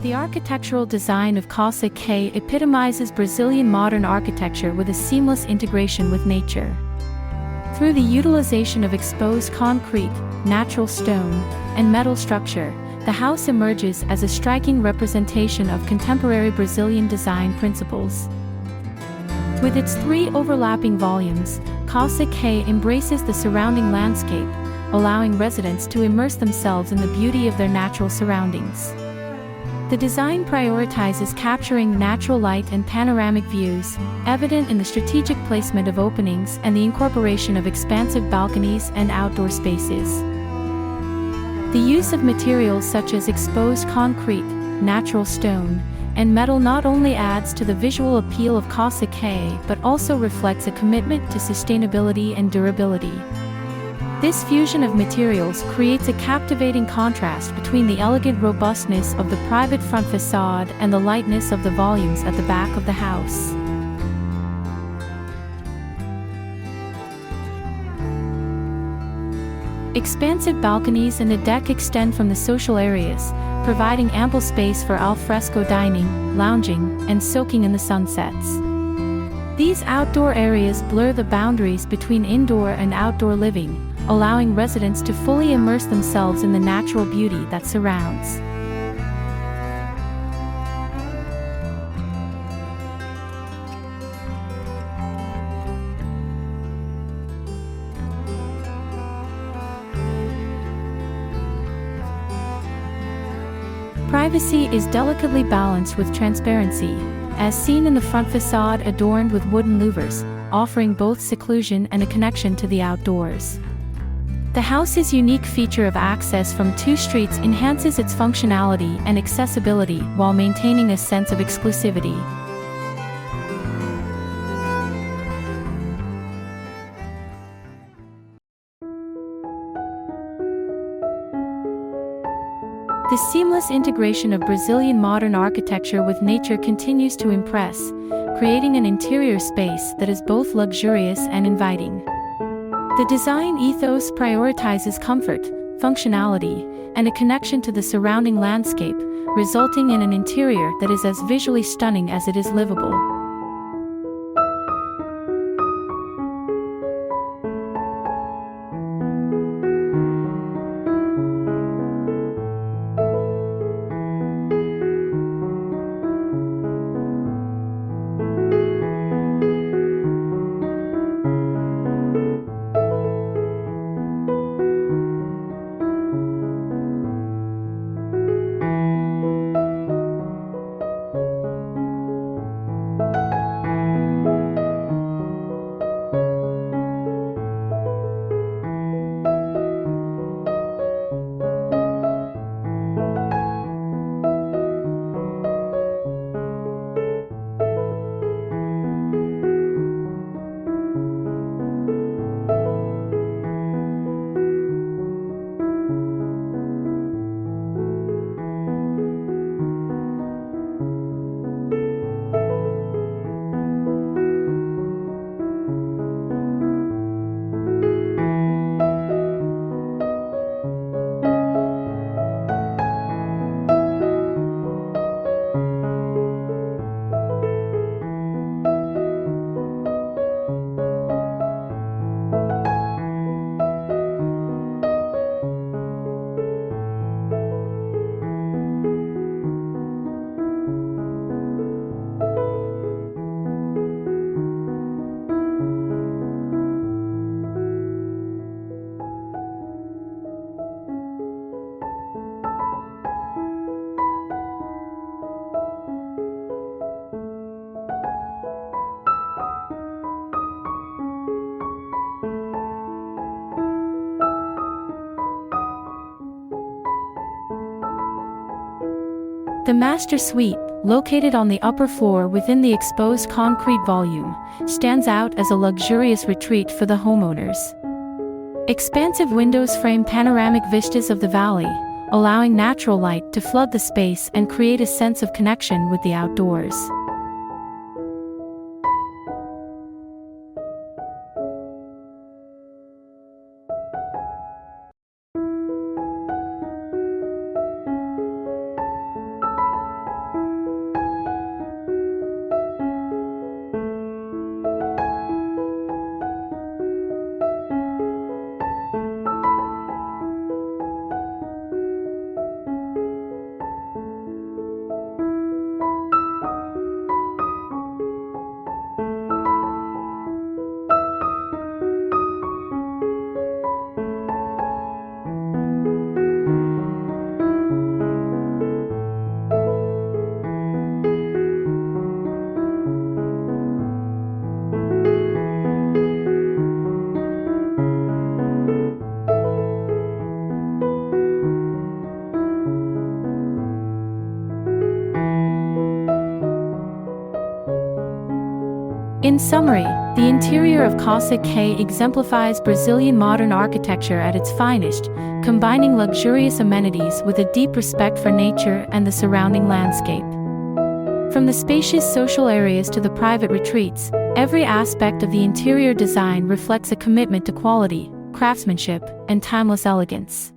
The architectural design of Casa K epitomizes Brazilian modern architecture with a seamless integration with nature. Through the utilization of exposed concrete, natural stone, and metal structure, the house emerges as a striking representation of contemporary Brazilian design principles. With its 3 overlapping volumes, Casa K embraces the surrounding landscape, allowing residents to immerse themselves in the beauty of their natural surroundings. The design prioritizes capturing natural light and panoramic views, evident in the strategic placement of openings and the incorporation of expansive balconies and outdoor spaces. The use of materials such as exposed concrete, natural stone, and metal not only adds to the visual appeal of Casa K but also reflects a commitment to sustainability and durability. This fusion of materials creates a captivating contrast between the elegant robustness of the private front facade and the lightness of the volumes at the back of the house. Expansive balconies and a deck extend from the social areas, providing ample space for al fresco dining, lounging, and soaking in the sunsets. These outdoor areas blur the boundaries between indoor and outdoor living, allowing residents to fully immerse themselves in the natural beauty that surrounds. Privacy is delicately balanced with transparency, as seen in the front facade adorned with wooden louvers, offering both seclusion and a connection to the outdoors. The house's unique feature of access from 2 streets enhances its functionality and accessibility while maintaining a sense of exclusivity. The seamless integration of Brazilian modern architecture with nature continues to impress, creating an interior space that is both luxurious and inviting. The design ethos prioritizes comfort, functionality, and a connection to the surrounding landscape, resulting in an interior that is as visually stunning as it is livable. The master suite, located on the upper floor within the exposed concrete volume, stands out as a luxurious retreat for the homeowners. Expansive windows frame panoramic vistas of the valley, allowing natural light to flood the space and create a sense of connection with the outdoors. In summary, the interior of Casa K exemplifies Brazilian modern architecture at its finest, combining luxurious amenities with a deep respect for nature and the surrounding landscape. From the spacious social areas to the private retreats, every aspect of the interior design reflects a commitment to quality, craftsmanship, and timeless elegance.